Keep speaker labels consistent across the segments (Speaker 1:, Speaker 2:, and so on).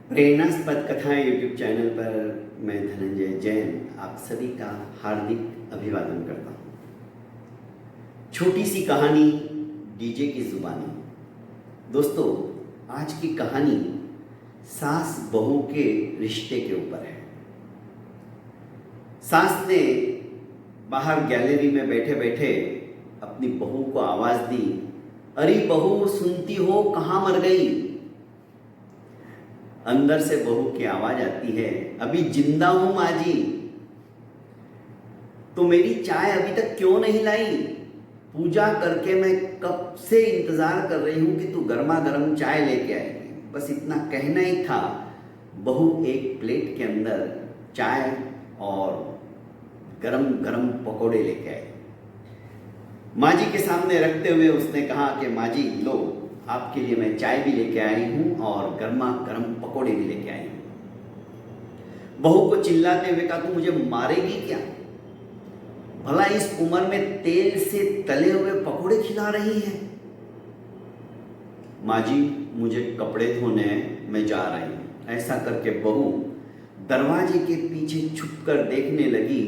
Speaker 1: प्रेरणास्पद कथाएं YouTube channel पर मैं धनंजय जैन आप सभी का हार्दिक अभिवादन करता हूँ। छोटी सी कहानी डीजे की जुबानी। दोस्तों, आज की कहानी सास बहू के रिश्ते के ऊपर है। सास ने बाहर गैलरी में बैठे बैठे अपनी बहू को आवाज दी, अरे बहू सुनती हो, कहाँ मर गई। अंदर से बहू की आवाज आती है, अभी जिंदा हूं माँ जी। तो मेरी चाय अभी तक क्यों नहीं लाई? पूजा करके मैं कब से इंतजार कर रही हूं कि तू गर्मा गर्म चाय लेके आएगी। बस इतना कहना ही था। बहू एक प्लेट के अंदर चाय और गरम गरम पकोड़े लेके आई। माँ जी के सामने रखते हुए उसने कहा कि माँ जी लो, आपके लिए मैं चाय भी लेके आई हूं और गर्मा गर्म पकोड़े भी लेके आई हूं। बहू को चिल्लाते हुए कहा, तू मुझे मारेगी क्या? भला इस उम्र में तेल से तले हुए पकोड़े खिला रही है। माँ जी मुझे कपड़े धोने हैं, मैं जा रही हूं। ऐसा करके बहू दरवाजे के पीछे छुपकर देखने लगी।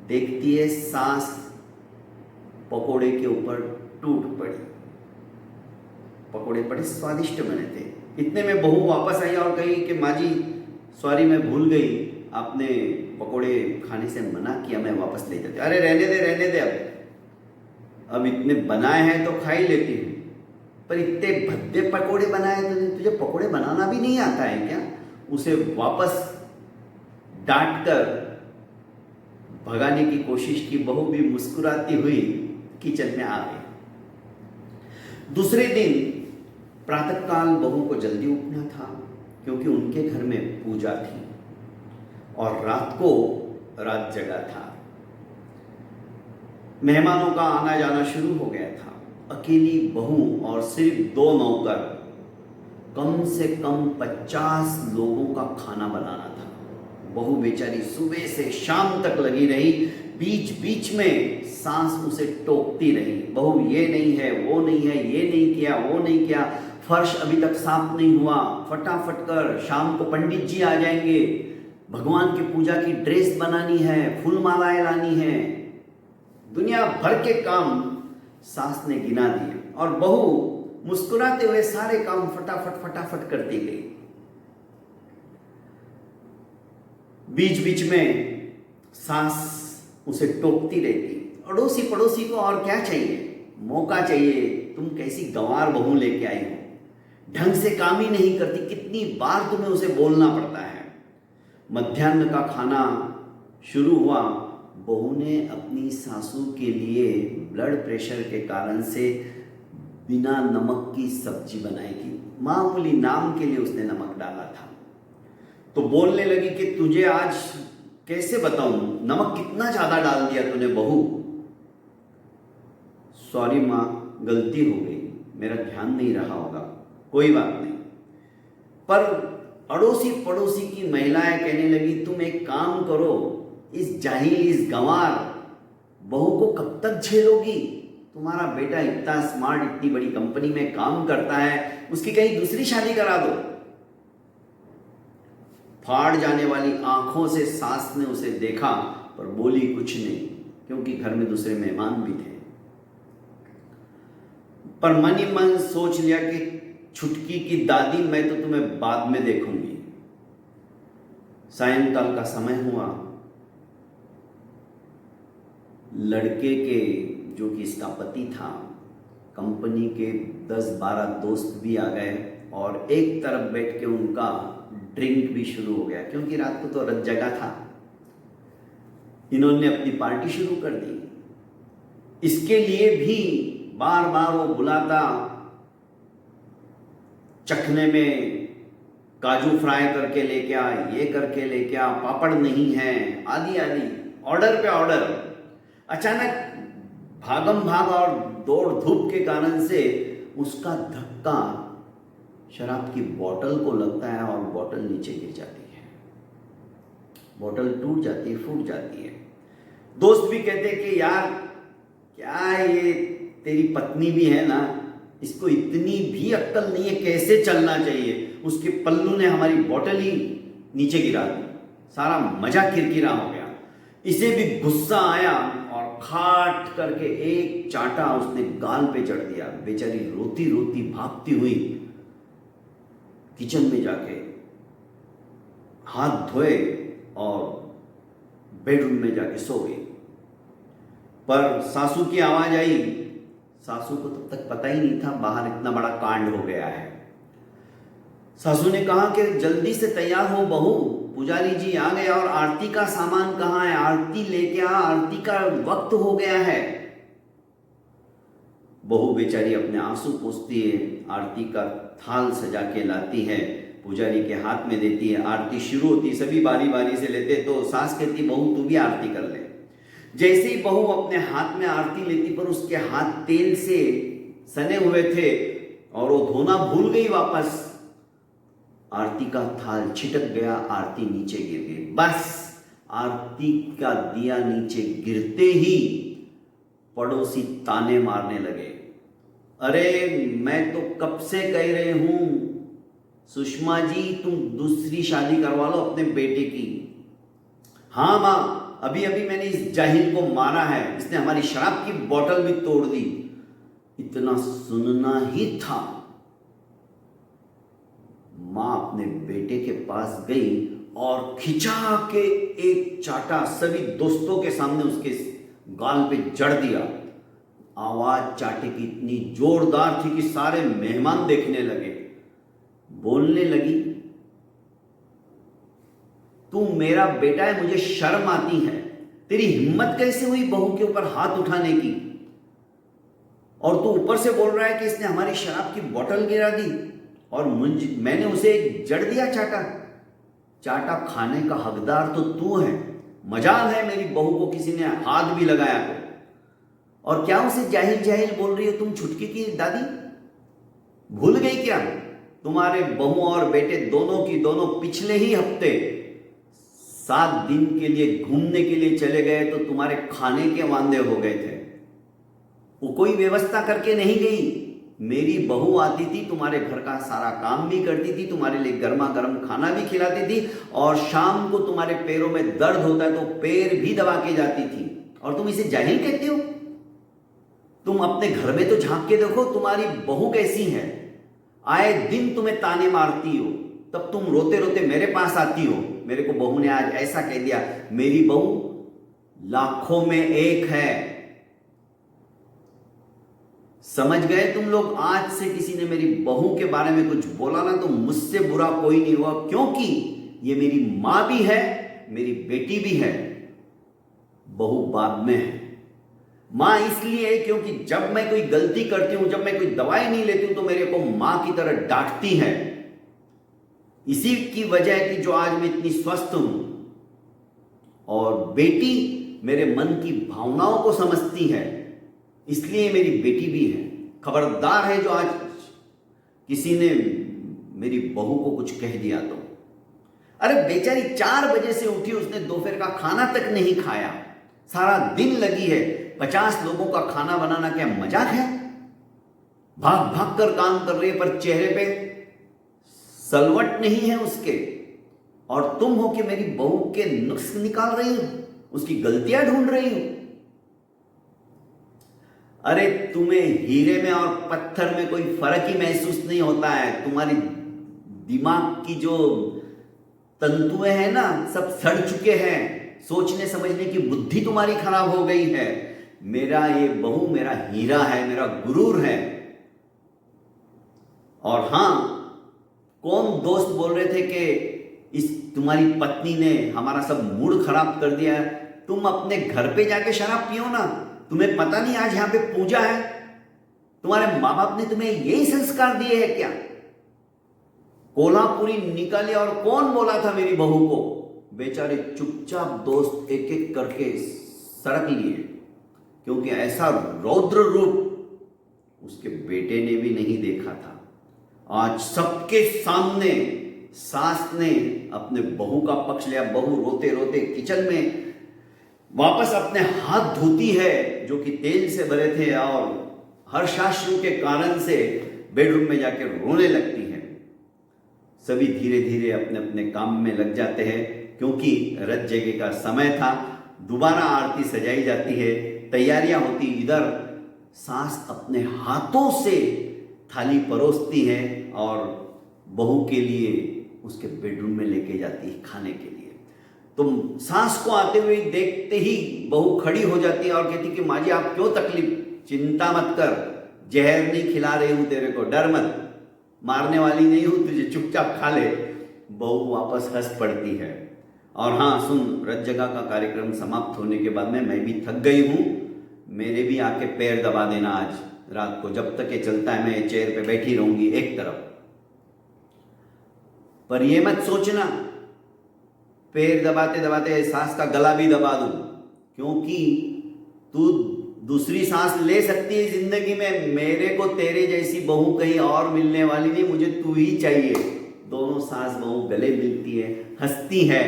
Speaker 1: देखती है सास पकोड़े के ऊपर टूट पड़ी। पकोड़े बड़े स्वादिष्ट बने थे। इतने में बहू वापस आई और कही कि माँ जी सॉरी, मैं भूल गई, आपने पकोड़े खाने से मना किया, मैं वापस ले जाती। अरे रहने दे, अब इतने बनाए हैं तो खा ही लेती हूँ, पर इतने भद्दे पकोड़े बनाए तुझे पकोड़े बनाना भी नहीं आता है क्या? उसे वापस डांट कर भगाने की कोशिश की। बहू भी मुस्कुराती हुई किचन में आ गई। दूसरे दिन प्रातःकाल बहू को जल्दी उठना था क्योंकि उनके घर में पूजा थी और रात को रात जगा था। मेहमानों का आना जाना शुरू हो गया था। अकेली बहू और सिर्फ 2 नौकर, कम से कम 50 लोगों का खाना बनाना था। बहू बेचारी सुबह से शाम तक लगी रही। बीच बीच में सास उसे टोकती रही, बहू ये नहीं है, वो नहीं है, ये नहीं किया, वो नहीं किया, फर्श अभी तक साफ नहीं हुआ, फटाफट कर, शाम को पंडित जी आ जाएंगे, भगवान की पूजा की ड्रेस बनानी है, फूल मालाएं लानी है। दुनिया भर के काम सास ने गिना दिए और बहू मुस्कुराते हुए सारे काम फटाफट फटाफट करती गई। बीच बीच में सास उसे टोकती रहती, अड़ोसी पड़ोसी को और क्या चाहिए, मौका चाहिए, तुम कैसी गंवार बहू लेके आई हो, ढंग से काम ही नहीं करती, कितनी बार तुम्हें उसे बोलना पड़ता है। मध्याह्न का खाना शुरू हुआ। बहू ने अपनी सासू के लिए ब्लड प्रेशर के कारण से बिना नमक की सब्जी बनाई थी। मामूली नाम के लिए उसने नमक डाला था। तो बोलने लगी कि तुझे आज कैसे बताऊं, नमक कितना ज्यादा डाल दिया तूने बहू। सॉरी माँ, गलती हो गई, मेरा ध्यान नहीं रहा होगा, कोई बात नहीं। पर अड़ोसी पड़ोसी की महिलाएं कहने लगी, तुम एक काम करो, इस जाहिल, इस गंवार बहू को कब तक झेलोगी? तुम्हारा बेटा इतना स्मार्ट, इतनी बड़ी कंपनी में काम करता है, उसकी कहीं दूसरी शादी करा दो। फाड़ जाने वाली आंखों से सास ने उसे देखा पर बोली कुछ नहीं, क्योंकि घर में दूसरे मेहमान भी थे। पर मन ही मन सोच लिया कि छुटकी की दादी, मैं तो तुम्हें बाद में देखूंगी। सायंकाल का समय हुआ। लड़के के, जो कि इसका पति था, कंपनी के 10-12 दोस्त भी आ गए और एक तरफ बैठ के उनका ड्रिंक भी शुरू हो गया, क्योंकि रात को तो रत जगा था। इन्होंने अपनी पार्टी शुरू कर दी। इसके लिए भी बार बार वो बुलाता, चखने में काजू फ्राई करके लेके आ, ये करके लेके आ, पापड़ नहीं है, आदि आदि, ऑर्डर पे ऑर्डर। अचानक भागम भाग और दौड़ धूप के कारण से उसका धक्का शराब की बोतल को लगता है और बोतल नीचे गिर जाती है। बोतल टूट जाती है, फूट जाती है। दोस्त भी कहते कि यार क्या ये तेरी पत्नी भी है ना, इसको इतनी भी अक्ल नहीं है कैसे चलना चाहिए। उसके पल्लू ने हमारी बोतल ही नीचे गिरा दी, सारा मजा किरकिरा हो गया। इसे भी गुस्सा आया और खाट करके एक चांटा उसने गाल पे जड़ दिया। बेचारी रोती रोती भागती हुई किचन में जाके हाथ धोए और बेडरूम में जाके सो गई। पर सासू की आवाज आई। सासू को तब तक पता ही नहीं था बाहर इतना बड़ा कांड हो गया है। सासू ने कहा कि जल्दी से तैयार हो बहू, पुजारी जी आ गए और आरती का सामान कहाँ है, आरती लेके आ, आरती का वक्त हो गया है। बहू बेचारी अपने आंसू पोंछती है, आरती का थाल सजा के लाती है, पुजारी के हाथ में देती है। आरती शुरू होती, सभी बारी बारी से लेते तो सास कहती बहू तू भी आरती कर ले। जैसे ही बहू अपने हाथ में आरती लेती पर उसके हाथ तेल से सने हुए थे और वो धोना भूल गई वापस। आरती का थाल छिटक गया, आरती नीचे गिर गई। बस आरती का दिया नीचे गिरते ही पड़ोसी ताने मारने लगे। अरे मैं तो कब से कह रहे हूं सुषमा जी तुम दूसरी शादी करवा लो अपने बेटे की। हाँ मां, अभी अभी मैंने इस जाहिल को मारा है, इसने हमारी शराब की बोतल भी तोड़ दी। इतना सुनना ही था। मां अपने बेटे के पास गई और खिंचा के एक चाटा सभी दोस्तों के सामने उसके गाल पे जड़ दिया। आवाज चाटे की इतनी जोरदार थी कि सारे मेहमान देखने लगे। बोलने लगी तू मेरा बेटा है, मुझे शर्म आती है, तेरी हिम्मत कैसे हुई बहू के ऊपर हाथ उठाने की, और तू ऊपर से बोल रहा है कि इसने हमारी शराब की बोतल गिरा दी और मैंने उसे जड़ दिया चाटा। चाटा खाने का हकदार तो तू है। मजाल है मेरी बहू को किसी ने हाथ भी लगाया तो। और क्या उसे जाहिल जाहिल बोल रही हो तुम, छुटकी की दादी? भूल गई क्या तुम्हारे बहू और बेटे दोनों की दोनों पिछले ही हफ्ते 7 दिन के लिए घूमने के लिए चले गए तो तुम्हारे खाने के वांदे हो गए थे। वो कोई व्यवस्था करके नहीं गई। मेरी बहू आती थी, तुम्हारे घर का सारा काम भी करती थी, तुम्हारे लिए गर्मा गर्म खाना भी खिलाती थी, और शाम को तुम्हारे पैरों में दर्द होता है तो पैर भी दबा के जाती थी। और तुम इसे जाहिल कहते हो? तुम अपने घर में तो झांक के देखो तुम्हारी बहू कैसी है। आए दिन तुम्हें ताने मारती हो, तब तुम रोते रोते मेरे पास आती हो। मेरे को बहू ने आज ऐसा कह दिया। मेरी बहू लाखों में एक है। समझ गए तुम लोग? आज से किसी ने मेरी बहू के बारे में कुछ बोला ना तो मुझसे बुरा कोई नहीं हुआ, क्योंकि ये मेरी मां भी है, मेरी बेटी भी है। बहू बाद में है। मां इसलिए है क्योंकि जब मैं कोई गलती करती हूं, जब मैं कोई दवाई नहीं लेती हूं तो मेरे को मां की तरह डांटती है। इसी की वजह है कि जो आज मैं इतनी स्वस्थ हूं। और बेटी मेरे मन की भावनाओं को समझती है, इसलिए मेरी बेटी भी है। खबरदार है जो आज किसी ने मेरी बहू को कुछ कह दिया तो। अरे बेचारी 4 बजे से उठी, उसने दोपहर का खाना तक नहीं खाया। सारा दिन लगी है। 50 लोगों का खाना बनाना क्या मजाक है? भाग भाग कर काम कर रही है पर चेहरे पे सलवट नहीं है उसके। और तुम हो कि मेरी बहू के नुक्स निकाल रही हो, उसकी गलतियां ढूंढ रही हो। अरे तुम्हें हीरे में और पत्थर में कोई फर्क ही महसूस नहीं होता है। तुम्हारी दिमाग की जो तंतुएं हैं ना, सब सड़ चुके हैं। सोचने समझने की बुद्धि तुम्हारी खराब हो गई है। मेरा ये बहू मेरा हीरा है, मेरा गुरूर है। और हां, कौन दोस्त बोल रहे थे कि इस तुम्हारी पत्नी ने हमारा सब मूड खराब कर दिया है। तुम अपने घर पे जाके शराब पियो ना। तुम्हें पता नहीं आज यहां पे पूजा है? तुम्हारे माँ बाप ने तुम्हें यही संस्कार दिए हैं क्या? कोल्हापुरी निकाले और कौन बोला था मेरी बहू को? बेचारे चुपचाप दोस्त एक एक करके सड़क लिए, क्योंकि ऐसा रौद्र रूप उसके बेटे ने भी नहीं देखा था। आज सबके सामने सास ने अपने बहू का पक्ष लिया। बहू रोते रोते किचन में वापस अपने हाथ धोती है जो कि तेल से भरे थे, और हर्षाश्रु के कारण से बेडरूम में जाकर रोने लगती हैं। सभी धीरे धीरे अपने अपने काम में लग जाते हैं, क्योंकि रथ जगह का समय था। दोबारा आरती सजाई जाती है, तैयारियां होती। इधर सास अपने हाथों से थाली परोसती है और बहू के लिए उसके बेडरूम में लेके जाती है खाने के लिए। तो सास को आते हुए देखते ही बहू खड़ी हो जाती है और कहती कि माँ जी आप क्यों तकलीफ, चिंता मत कर, जहर नहीं खिला रही हूं तेरे को, डर मत, मारने वाली नहीं हूं तुझे, चुपचाप खा ले। बहू वापस हंस पड़ती है। और हाँ सुन, रथ जगह का कार्यक्रम समाप्त होने के बाद में मैं भी थक गई हूं, मेरे भी आके पैर दबा देना आज रात को, जब तक ये चलता है मैं चेयर पे बैठी रहूंगी एक तरफ। पर ये मत सोचना पैर दबाते दबाते सांस का गला भी दबा दूं, क्योंकि तू दूसरी सांस ले सकती है जिंदगी में। मेरे को तेरे जैसी बहू कहीं और मिलने वाली नहीं, मुझे तू ही चाहिए। दोनों सास बहू गले मिलती है, हंसती है,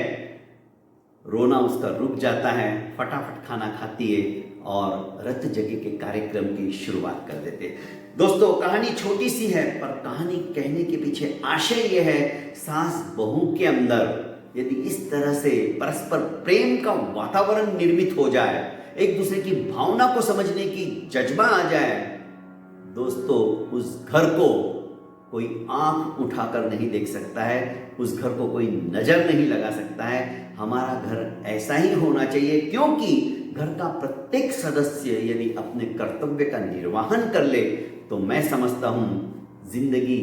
Speaker 1: रोना उसका रुक जाता है, फटाफट खाना खाती है और रथ जगह के कार्यक्रम की शुरुआत कर देते हैं। दोस्तों कहानी छोटी सी है, पर कहानी कहने के पीछे आशय यह है, सास बहू के अंदर यदि इस तरह से परस्पर प्रेम का वातावरण निर्मित हो जाए, एक दूसरे की भावना को समझने की जज्बा आ जाए, दोस्तों उस घर को कोई आंख उठाकर नहीं देख सकता है, उस घर को कोई नजर नहीं लगा सकता है। हमारा घर ऐसा ही होना चाहिए, क्योंकि घर का प्रत्येक सदस्य यदि अपने कर्तव्य का निर्वहन कर ले तो मैं समझता हूं जिंदगी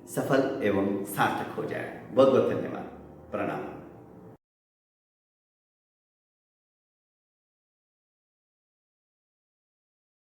Speaker 1: सफल एवं सार्थक हो जाए। बहुत बहुत धन्यवाद, प्रणाम।